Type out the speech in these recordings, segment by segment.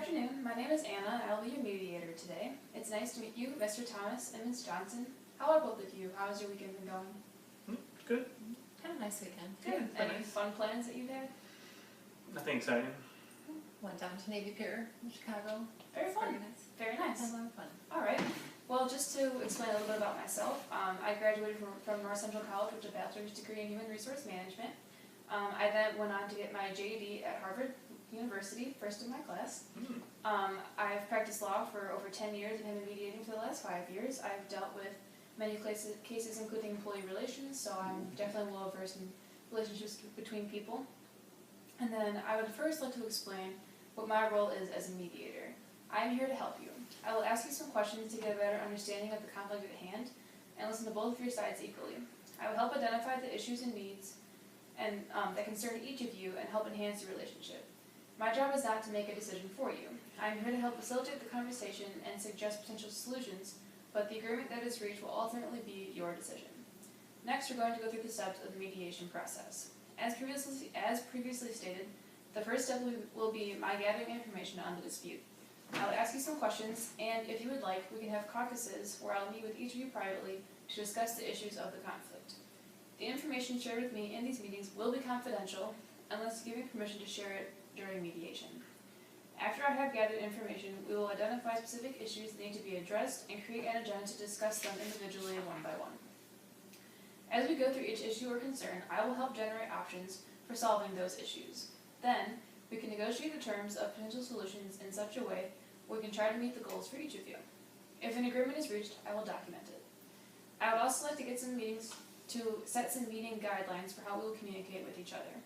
afternoon. My name is Anna, and I'll be your mediator today. It's nice to meet you, Mr. Thomas and Ms. Johnson. How are both of you? How's your weekend been going? Good. Had a nice weekend. Good. Yeah, Any nice. fun plans that you've had? Nothing exciting. Went down to Navy Pier in Chicago. Very fun. Very nice. Very nice. Had a lot of fun. All right. Well, just to explain a little bit about myself, I graduated from North Central College with a bachelor's degree in human resource management. I then went on to get my JD at Harvard University, first in my class. I've practiced law for over 10 years and have been mediating for the last 5 years. I've dealt with many cases including employee relations, so I'm definitely well versed in relationships between people. And then I would first like to explain what my role is as a mediator. I am here to help you. I will ask you some questions to get a better understanding of the conflict at hand and listen to both of your sides equally. I will help identify the issues and needs and that concern each of you and help enhance your relationship. My job is not to make a decision for you. I am here to help facilitate the conversation and suggest potential solutions, but the agreement that is reached will ultimately be your decision. Next, we're going to go through the steps of the mediation process. As previously stated, the first step will be my gathering information on the dispute. I will ask you some questions, and if you would like, we can have caucuses where I'll meet with each of you privately to discuss the issues of the conflict. The information shared with me in these meetings will be confidential unless you give me permission to share it during mediation. After I have gathered information, we will identify specific issues that need to be addressed and create an agenda to discuss them individually one by one. As we go through each issue or concern, I will help generate options for solving those issues. Then, we can negotiate the terms of potential solutions in such a way we can try to meet the goals for each of you. If an agreement is reached, I will document it. I would also like to get some meetings to set some meeting guidelines for how we will communicate with each other.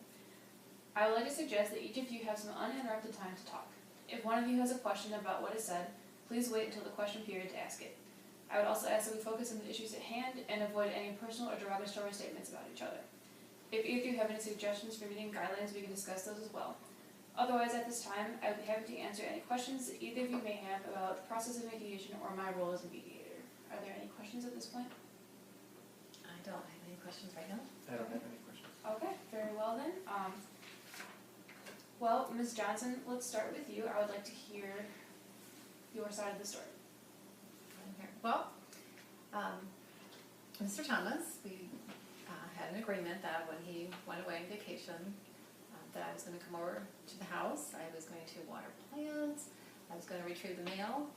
I would like to suggest that each of you have some uninterrupted time to talk. If one of you has a question about what is said, please wait until the question period to ask it. I would also ask that we focus on the issues at hand and avoid any personal or derogatory statements about each other. If either of you have any suggestions for meeting guidelines, we can discuss those as well. Otherwise, at this time, I would be happy to answer any questions that either of you may have about the process of mediation or my role as a mediator. Are there any questions at this point? I don't have any questions right now. I don't have any questions. Okay, very well then. Well, Ms. Johnson, let's start with you. I would like to hear your side of the story. Well, Mr. Thomas, we had an agreement that when he went away on vacation, that I was going to come over to the house. I was going to water plants. I was going to retrieve the mail.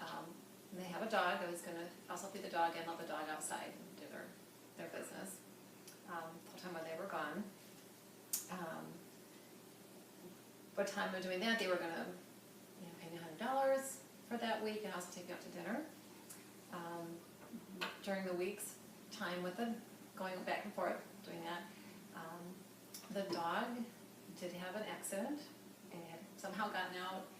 And they have a dog. I was going to also feed the dog and let the dog outside and do their business. The whole time when they were gone. By the time of doing that, they were going to pay me $100 for that week and also take me out to dinner. During the week's time with them, going back and forth, doing that, the dog did have an accident and had somehow gotten out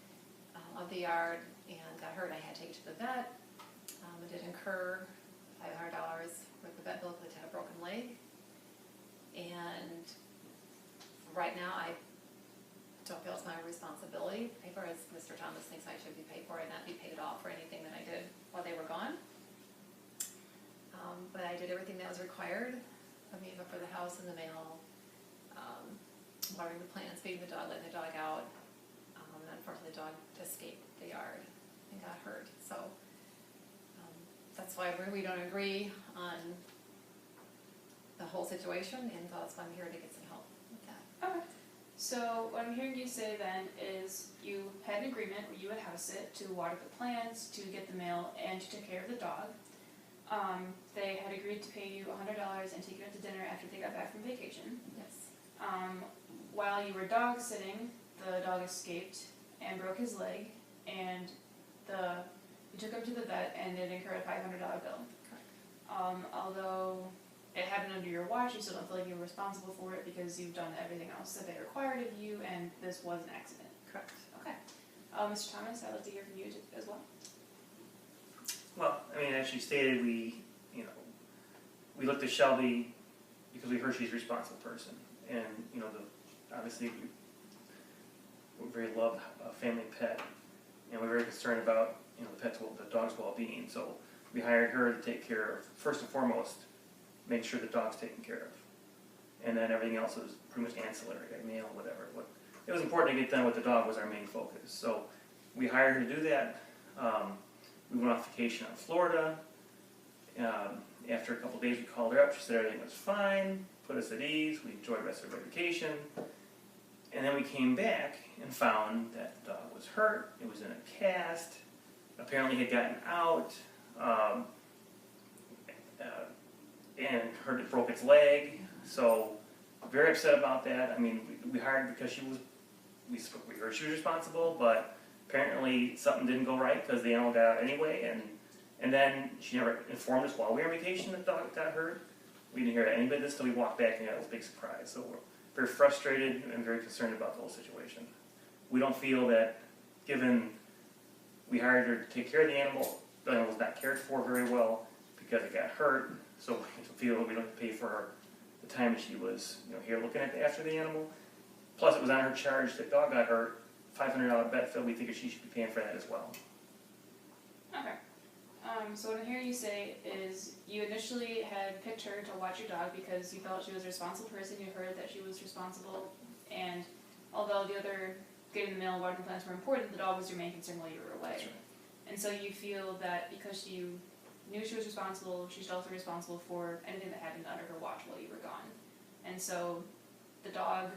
of the yard and got hurt. I had to take it to the vet. It did incur $500 worth of vet bill because it had a broken leg. And right now, I don't feel it's my responsibility, whereas Mr. Thomas thinks I should be paid for it and not be paid at all for anything that I did while they were gone. But I did everything that was required of me, but for the house and the mail, watering the plants, feeding the dog, letting the dog out. And unfortunately, the dog escaped the yard and got hurt. So that's why we don't agree on the whole situation, and so that's why I'm here to get some help with that. Okay. So what I'm hearing you say then is you had an agreement where you would house it to water the plants, to get the mail, and to take care of the dog. They had agreed to pay you $100 and take you out to dinner after they got back from vacation. Yes. While you were dog sitting, the dog escaped and broke his leg, and you took him to the vet and it incurred a $500 bill. Correct. Although it happened under your watch, you still don't feel like you were responsible for it because you've done everything else that they required of you, and this was an accident. Correct. Okay. Mr. Thomas, I'd like to hear from you as well. Well, I mean, as she stated, we looked at Shelby because we heard she's a responsible person, and obviously we very love a family pet, and we're very concerned about the dog's well-being. So we hired her to take care of, first and foremost, make sure the dog's taken care of, and then everything else was pretty much ancillary, like mail, whatever. It was important to get done with the dog was our main focus. So we hired her to do that. We went off vacation on Florida. After a couple days, we called her up. She said everything was fine, put us at ease. We enjoyed the rest of our vacation. And then we came back and found that the dog was hurt. It was in a cast. Apparently had gotten out. And heard it broke its leg. So very upset about that. I mean, we hired her because we heard she was responsible, but apparently something didn't go right because the animal got out anyway, and then she never informed us while we were on vacation that the dog got hurt. We didn't hear any of this until we walked back and it was a big surprise. So we're very frustrated and very concerned about the whole situation. We don't feel that, given we hired her to take care of the animal was not cared for very well because it got hurt, so we feel we don't have to pay for her the time that she was here looking after the animal. Plus, it was on her charge that dog got hurt, $500 vet bill. We think she should be paying for that as well. Okay. So what I'm hearing you say is you initially had picked her to watch your dog because you felt she was a responsible person. You heard that she was responsible, and although the other getting the mail and watering plans were important, the dog was your main concern while you were away. That's right. And so you feel that because you knew she was responsible, she's also responsible for anything that happened under her watch while you were gone. And so the dog's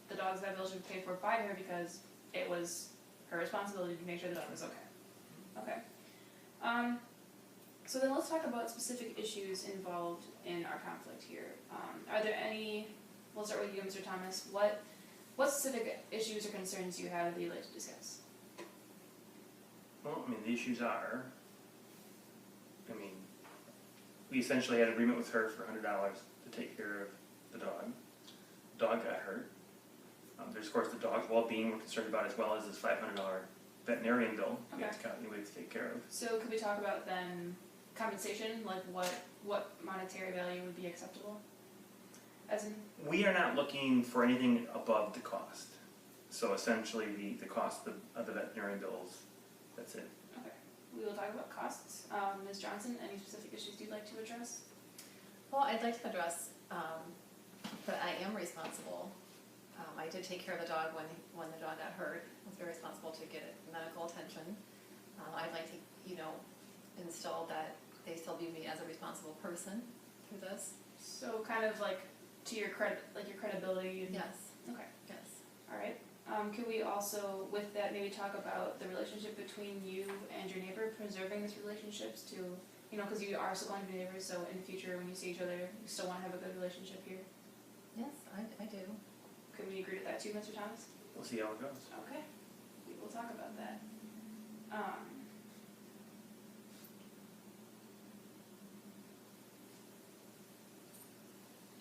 vet bill should be paid for by her because it was her responsibility to make sure the dog was okay. Okay. So then let's talk about specific issues involved in our conflict here. Are there any, we'll start with you, Mr. Thomas. What specific issues or concerns do you have that you'd like to discuss? Well, I mean, the issues are, we essentially had an agreement with her for $100 to take care of the dog. The dog got hurt. There's, of course, the dog's well-being we're concerned about, as well as this $500 veterinarian bill we have to take care of. So could we talk about then compensation, like what monetary value would be acceptable? As in? We are not looking for anything above the cost. So essentially the cost of the veterinarian bills, that's it. Okay. We will talk about costs. Ms. Johnson, any specific issues you'd like to address? Well, I'd like to address that I am responsible. I did take care of the dog when the dog got hurt. I was very responsible to get medical attention. I'd like to, instill that they still view me as a responsible person through this. So kind of like to your credibility. Yes. Okay. Yes. All right. Could we also, with that, maybe talk about the relationship between you and your neighbor, preserving these relationships to, because you are still going to be neighbors, so in the future when you see each other, you still want to have a good relationship here? Yes, I do. Could we agree to that too, Mr. Thomas? We'll see how it goes. Okay. We will talk about that.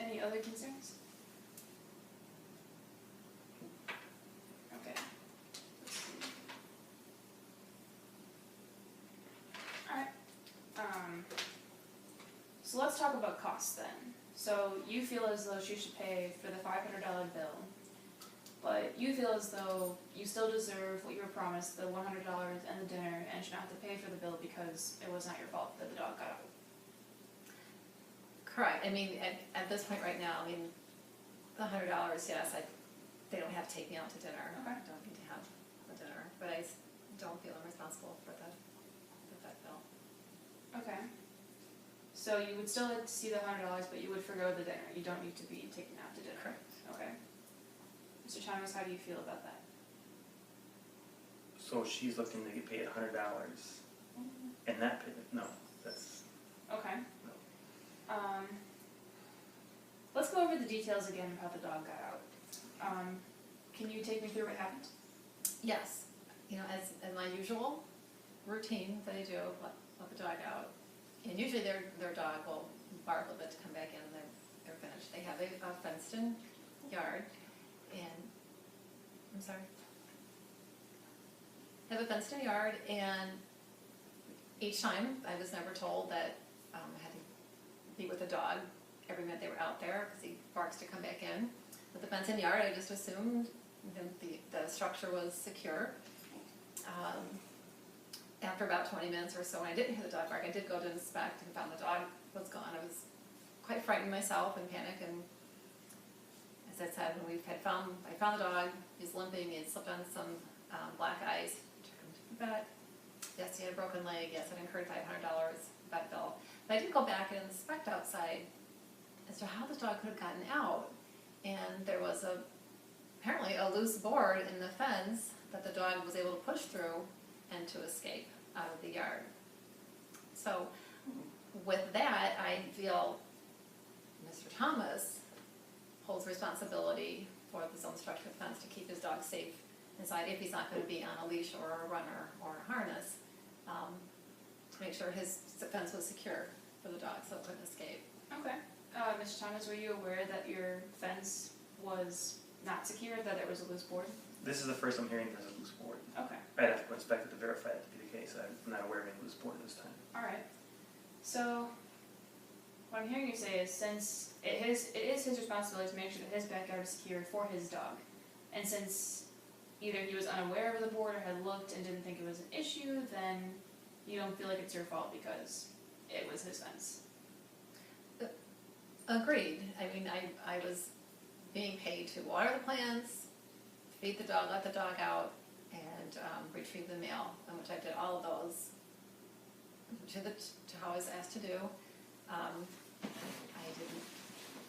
Any other concerns? Okay. Let's see. Alright. So let's talk about costs then. So you feel as though she should pay for the $500 bill, but you feel as though you still deserve what you were promised, the $100 and the dinner, and should not have to pay for the bill because it was not your fault that the dog got out. Correct. At this point right now, the $100, yes, they don't have to take me out to dinner. Okay. I don't need to have a dinner, but I don't feel I'm responsible for the vet bill. Okay. So you would still like to see the $100, but you would forgo the dinner. You don't need to be taken out to dinner. Correct. Okay. Mr. Thomas, how do you feel about that? So she's looking to get paid $100 and not pay it? No, that's... Okay. Let's go over the details again of how the dog got out. Can you take me through what happened? Yes. As my usual routine that I do, let the dog out. And usually their dog will bark a little bit to come back in and they're finished. They have a fenced-in yard, and I'm sorry. They have a fenced-in yard, and each time I was never told that I had to be with the dog every minute they were out there because he barks to come back in. With the fenced-in yard, I just assumed that the structure was secure. After about 20 minutes or so, when I didn't hear the dog bark, I did go to inspect and found the dog was gone. I was quite frightened myself and panicked, and as I said, when I found the dog, he's limping, he had slipped on some black ice, took him vet. Yes, he had a broken leg, yes, it incurred $500 vet bill. But I did go back and inspect outside as to how the dog could have gotten out. And there was apparently a loose board in the fence that the dog was able to push through and to escape out of the yard. So with that, I feel Mr. Thomas holds responsibility for the zone structure fence to keep his dog safe inside if he's not going to be on a leash or a runner or a harness, to make sure his fence was secure for the dog so it couldn't escape. Okay. Mr. Thomas, were you aware that your fence was not secure, that there was a loose board? This is the first I'm hearing there's a loose board. Okay. I'd have to go inspect it to verify it to be the case. I'm not aware of any loose board this time. All right. So, what I'm hearing you say is, since it is his responsibility to make sure that his backyard is secure for his dog, and since either he was unaware of the board or had looked and didn't think it was an issue, then you don't feel like it's your fault because it was his fence. Agreed. I mean, I was being paid to water the plants, feed the dog, let the dog out, and retrieve the mail, in which I did all of those to how I was asked to do. I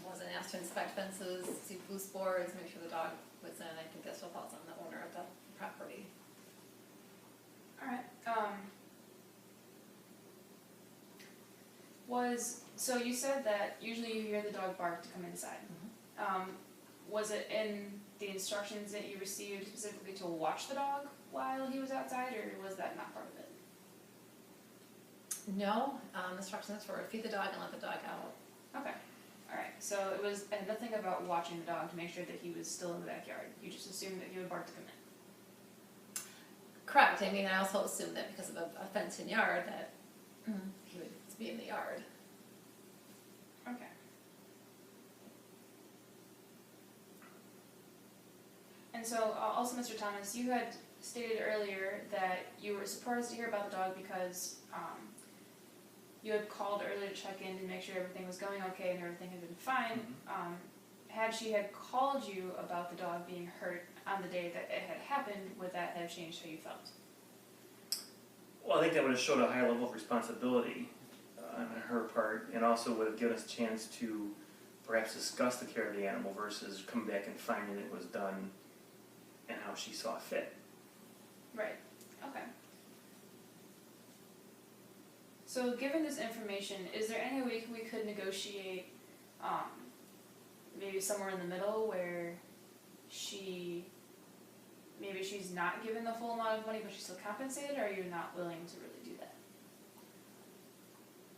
wasn't asked to inspect fences, see loose boards, make sure the dog was in. I think that still falls on the owner of the property. All right. So you said that usually you hear the dog bark to come inside. Was it in the instructions that you received specifically to watch the dog while he was outside, or was that not part of it? No, instructions were feed the dog and let the dog out. Okay. All right. So it was nothing about watching the dog to make sure that he was still in the backyard. You just assumed that he would bark to come in. Correct. I mean, I also assumed that because of a fenced-in yard that he would be in the yard. Okay. And so, also, Mr. Thomas, you had stated earlier that you were surprised to hear about the dog because you had called earlier to check in to make sure everything was going okay and everything had been fine. Had she had called you about the dog being hurt on the day that it had happened, would that have changed how you felt? Well, I think that would have showed a higher level of responsibility on her part, and also would have given us a chance to perhaps discuss the care of the animal versus come back and finding it was done and how she saw fit. Right. Okay. So, given this information, is there any way we could negotiate maybe somewhere in the middle where maybe she's not given the full amount of money but she's still compensated, or are you not willing to really do that?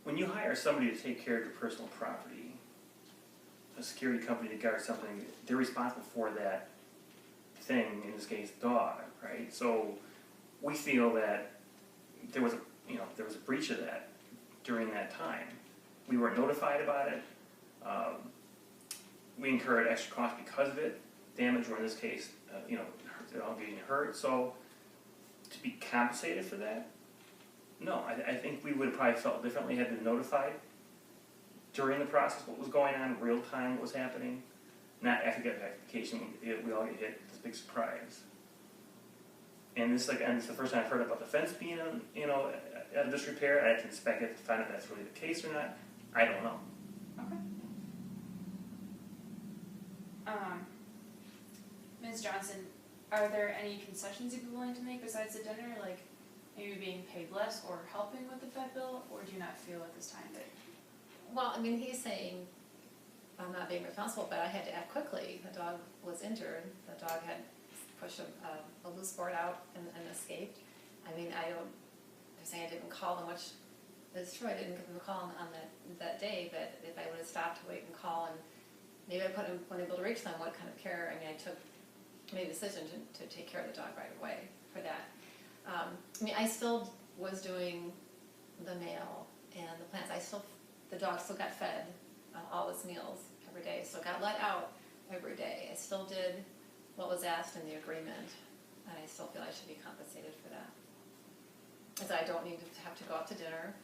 When you hire somebody to take care of your personal property, a security company to guard something, they're responsible for that thing, in this case, dog, right? So we feel that there was a breach of that during that time. We weren't notified about it. We incurred extra costs because of it, damage, or in this case, it all getting hurt. So to be compensated for that, no, I think we would have probably felt differently had been notified during the process what was going on, real time what was happening, not after get notification. We all get hit this big surprise. And this is the first time I've heard about the fence being out of disrepair. I have to inspect it to find out if that's really the case or not. I don't know. Okay. Ms. Johnson, are there any concessions you'd be willing to make besides the dinner, like maybe being paid less or helping with the vet bill, or do you not feel at this time that... Well, I mean, he's saying I'm not being responsible, but I had to act quickly. The dog was injured. The dog had pushed a loose board out and escaped. I mean, they're saying I didn't call them, which is true. I didn't give them a call on that day, but if I would have stopped to wait and call, and maybe I wasn't able to reach them, what kind of care? I mean, made a decision to take care of the dog right away for that. I mean, I still was doing the mail and the plants. The dog still got fed all his meals every day, so got let out every day. I still did what was asked in the agreement, and I still feel I should be compensated for that. As I don't need to have to go out to dinner.